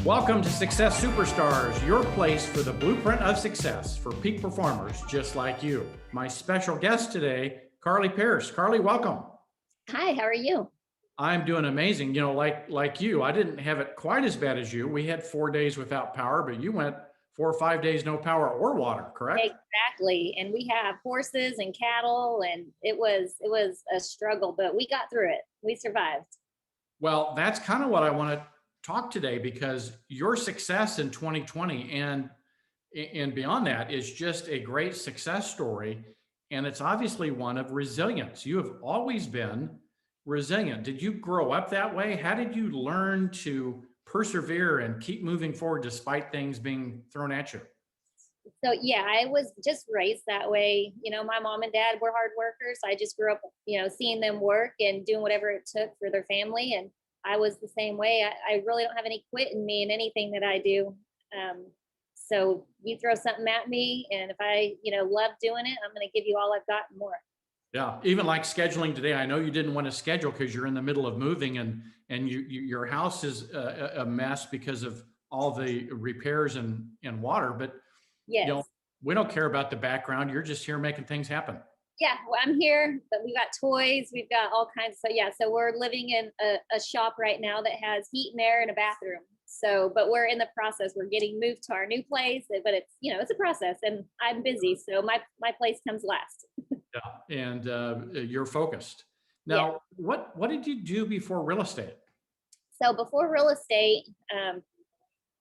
Welcome to Success Superstars, your place for the blueprint of success for peak performers just like you. My special guest today, Carlee Pierce. Carlee, welcome. Hi, how are you? I'm doing amazing. You know, like you, I didn't have it quite as bad as you. We had 4 days without power, but you went 4 or 5 days no power or water, correct? Exactly. And we have horses and cattle, and it was a struggle, but we got through it. We survived. Well, that's kind of what I want to talk today, because your success in 2020 and beyond that is just a great success story. And it's obviously one of resilience. You have always been resilient. Did you grow up that way? How did you learn to persevere and keep moving forward despite things being thrown at you? So yeah, I was just raised that way. You know, my mom and dad were hard workers. I just grew up, seeing them work and doing whatever it took for their family. And I was the same way. I really don't have any quit in me in anything that I do. So you throw something at me, and if I, love doing it, I'm going to give you all I've got and more. Yeah, even like scheduling today. I know you didn't want to schedule because you're in the middle of moving, and your house is a mess because of all the repairs and water. But Yes. We don't care about the background. You're just here making things happen. Yeah, well, I'm here, but we've got toys, we've got all kinds. So yeah, so we're living in a shop right now that has heat and air and a bathroom. So, but we're in the process. We're getting moved to our new place, but it's, it's a process, and I'm busy. So my place comes last. Yeah, and you're focused. Now, what did you do before real estate? So before real estate,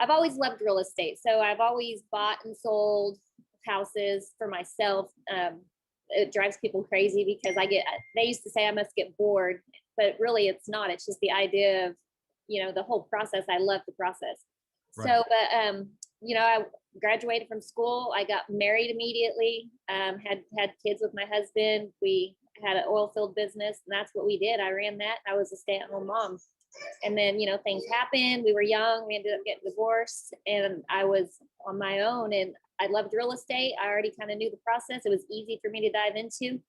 I've always loved real estate. So I've always bought and sold houses for myself. It drives people crazy because they used to say I must get bored, but really it's not. It's just the idea of, the whole process. I love the process. Right. So, but, I graduated from school. I got married immediately, had kids with my husband. We had an oil field business, and that's what we did. I ran that. I was a stay-at-home mom. And then, things happened. We were young. We ended up getting divorced, and I was on my own, and I loved real estate. I already kind of knew the process. It was easy for me to dive into.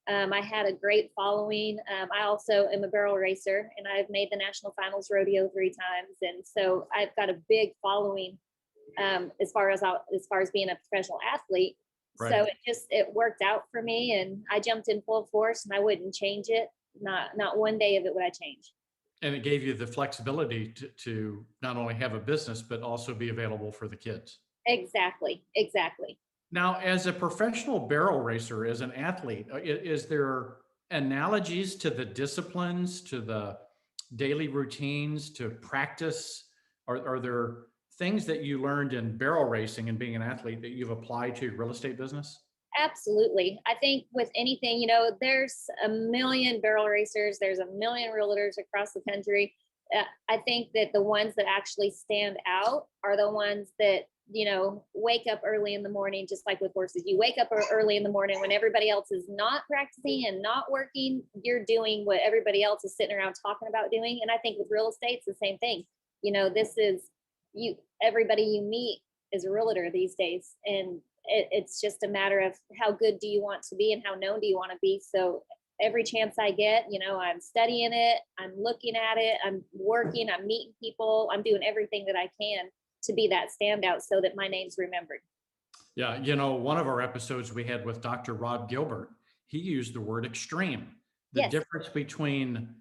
I had a great following. I also am a barrel racer, and I've made the national finals rodeo 3 times. And so I've got a big following as far as being a professional athlete. Right. So it worked out for me, and I jumped in full force, and I wouldn't change it. Not one day of it would I change. And it gave you the flexibility to not only have a business, but also be available for the kids. Exactly. Now, as a professional barrel racer, as an athlete, is there analogies to the disciplines, to the daily routines, to practice? Are there things that you learned in barrel racing and being an athlete that you've applied to your real estate business? Absolutely. I think with anything, there's a million barrel racers, there's a million realtors across the country. I think that the ones that actually stand out are the ones that, wake up early in the morning, just like with horses. You wake up early in the morning when everybody else is not practicing and not working. You're doing what everybody else is sitting around talking about doing. And I think with real estate, it's the same thing. This is everybody you meet is a realtor these days. And it's just a matter of how good do you want to be and how known do you want to be. So every chance I get, I'm studying it, I'm looking at it, I'm working, I'm meeting people, I'm doing everything that I can to be that standout so that my name's remembered. Yeah, one of our episodes we had with Dr. Rob Gilbert, he used the word extreme. The Yes. difference between,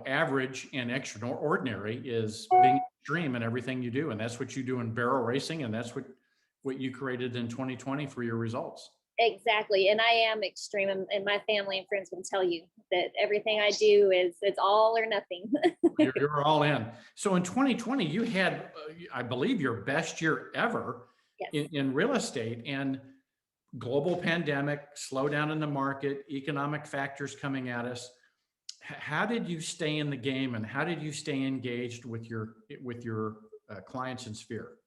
average and extraordinary is being extreme in everything you do. And that's what you do in barrel racing. And that's what you created in 2020 for your results. Exactly. And I am extreme, and my family and friends will tell you that everything I do it's all or nothing. You're all in. So in 2020, you had, I believe, your best year ever. Yes. in real estate, and global pandemic, slowdown in the market, economic factors coming at us. How did you stay in the game, and how did you stay engaged with your clients and sphere?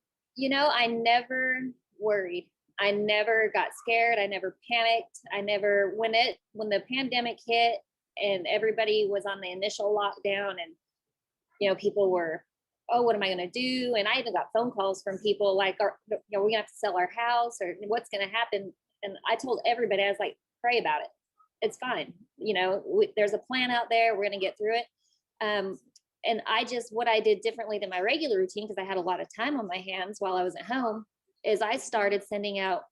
I never worried. I never got scared. I never panicked. When the pandemic hit and everybody was on the initial lockdown, and, people were, oh, what am I going to do? And I even got phone calls from people like, are we going to have to sell our house, or what's going to happen? And I told everybody, I was like, pray about it. It's fine. There's a plan out there. We're going to get through it. and what I did differently than my regular routine, because I had a lot of time on my hands while I was at home, is I started sending out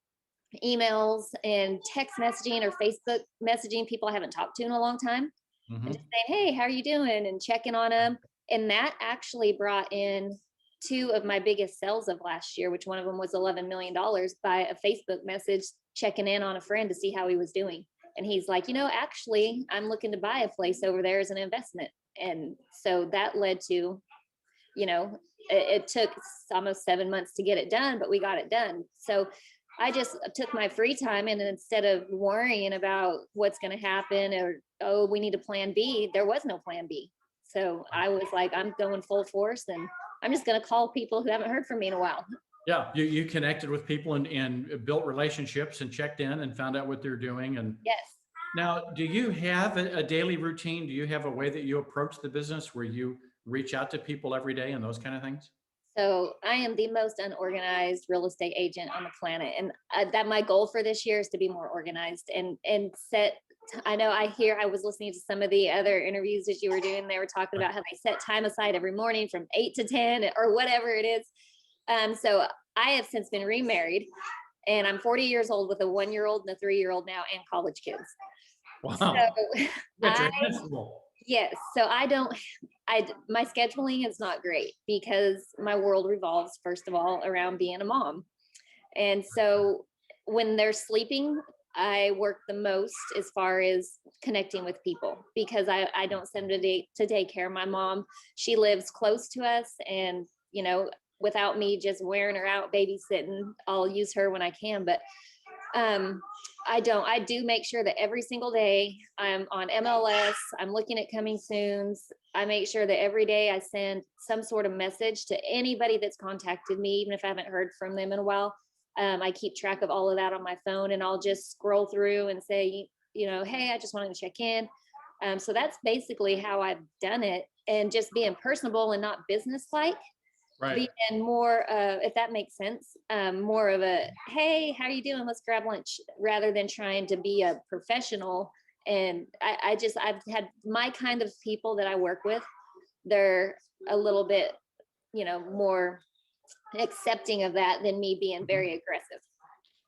emails and text messaging or Facebook messaging people I haven't talked to in a long time, and just saying, hey, how are you doing? And checking on them. And that actually brought in two of my biggest sales of last year, which one of them was $11 million by a Facebook message, checking in on a friend to see how he was doing. And he's like, actually, I'm looking to buy a place over there as an investment. And so that led to, it took almost 7 months to get it done, but we got it done. So I just took my free time, and instead of worrying about what's going to happen or, oh, we need a plan B, there was no plan B. So I was like, I'm going full force, and I'm just going to call people who haven't heard from me in a while. Yeah, you connected with people and built relationships and checked in and found out what they're doing. And Yes. now, do you have a daily routine? Do you have a way that you approach the business where you reach out to people every day and those kind of things? So I am the most unorganized real estate agent on the planet. And that my goal for this year is to be more organized and set. I know I was listening to some of the other interviews that you were doing. They were talking about how they set time aside every morning from 8 to 10 or whatever it is. So I have since been remarried, and I'm 40 years old with a 1-year-old and a 3-year-old now, and college kids. Wow. So yes. So my scheduling is not great because my world revolves, first of all, around being a mom. And so when they're sleeping, I work the most as far as connecting with people, because I don't send them to daycare. My mom, she lives close to us, and, without me just wearing her out babysitting, I'll use her when I can. But I do make sure that every single day I'm on MLS, I'm looking at coming soons. I make sure that every day I send some sort of message to anybody that's contacted me, even if I haven't heard from them in a while. I keep track of all of that on my phone, and I'll just scroll through and say, hey, I just wanted to check in. So that's basically how I've done it, and just being personable and not business-like. Right. Being more, if that makes sense, more of a, hey, how are you doing? Let's grab lunch, rather than trying to be a professional. And I've had my kind of people that I work with, they're a little bit, more accepting of that than me being very aggressive.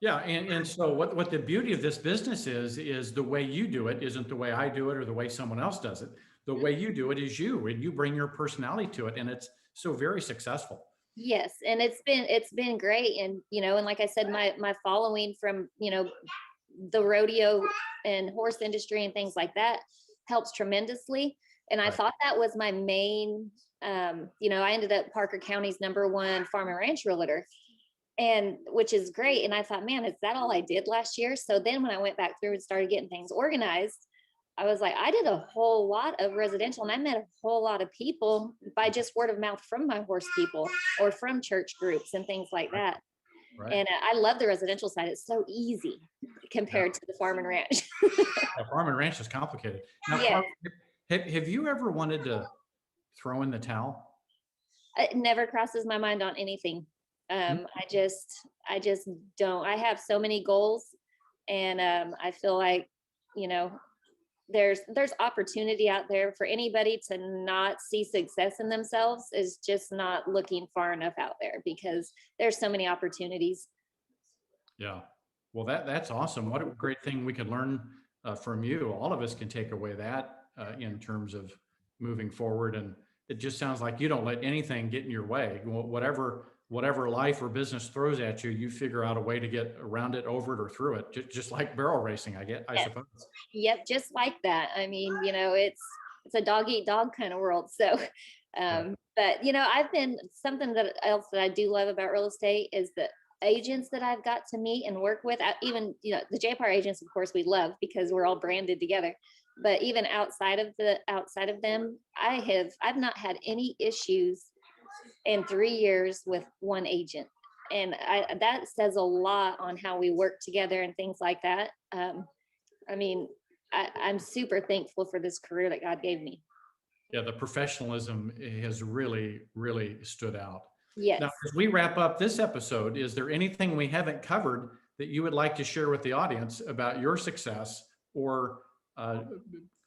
Yeah. And so what the beauty of this business is the way you do it isn't the way I do it or the way someone else does it. The way you do it is you, and you bring your personality to it. And it's so very successful. Yes. And it's been great. And, and like I said, my following from, the rodeo and horse industry and things like that helps tremendously. And I thought that was my main, I ended up Parker County's #1 farm and ranch realtor, and which is great. And I thought, man, is that all I did last year? So then when I went back through and started getting things organized, I was like, I did a whole lot of residential, and I met a whole lot of people by just word of mouth from my horse people or from church groups and things like that. Right. And I love the residential side. It's so easy compared to the farm and ranch. Yeah, farm and ranch is complicated. Now, Yes. have you ever wanted to throw in the towel? It never crosses my mind on anything. I just don't. I have so many goals, and I feel like, there's opportunity out there for anybody to not see success in themselves is just not looking far enough out there, because there's so many opportunities. Yeah. Well, that's awesome. What a great thing we could learn from you. All of us can take away that in terms of moving forward. And it just sounds like you don't let anything get in your way. Whatever life or business throws at you, you figure out a way to get around it, over it, or through it. Just like barrel racing, I Yes. suppose. Yep, just like that. I mean, it's a dog eat dog kind of world. So, but I've been something else that I do love about real estate is the agents that I've got to meet and work with. Even the JPAR agents, of course, we love because we're all branded together. But even outside of them, I've not had any issues in 3 years with one agent. And that says a lot on how we work together and things like that. I mean, I'm super thankful for this career that God gave me. Yeah, the professionalism has really, really stood out. Yes. Now, as we wrap up this episode, is there anything we haven't covered that you would like to share with the audience about your success or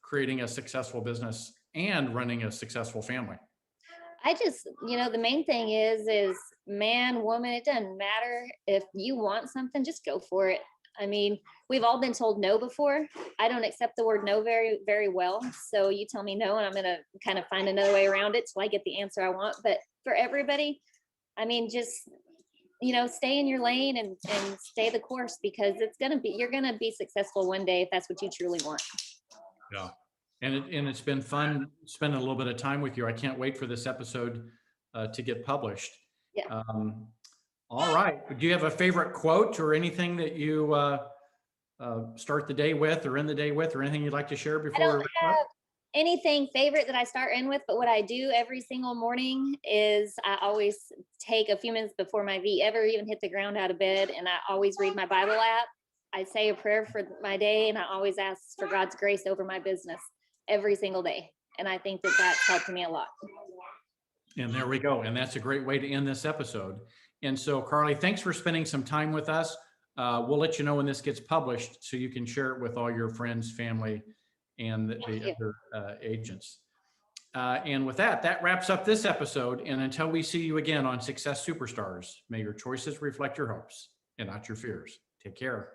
creating a successful business and running a successful family? I just, the main thing is man, woman, it doesn't matter. If you want something, just go for it. I mean, we've all been told no before. I don't accept the word no very, very well. So you tell me no, and I'm going to kind of find another way around it till I get the answer I want. But for everybody, I mean, just, stay in your lane and stay the course, because you're going to be successful one day if that's what you truly want. Yeah. And it's been fun spending a little bit of time with you. I can't wait for this episode to get published. Yeah. All right. Do you have a favorite quote or anything that you start the day with or end the day with, or anything you'd like to share I before we don't wrap have up? anything favorite that I start in with, but what I do every single morning is I always take a few minutes before my feet ever even hit the ground out of bed, and I always read my Bible app. I say a prayer for my day, and I always ask for God's grace over my business every single day. And I think that that's helped me a lot. And there we go. And that's a great way to end this episode. And so, Carlee, thanks for spending some time with us. We'll let you know when this gets published so you can share it with all your friends, family, and the other agents. And with that, that wraps up this episode. And until we see you again on Success Superstars, may your choices reflect your hopes and not your fears. Take care.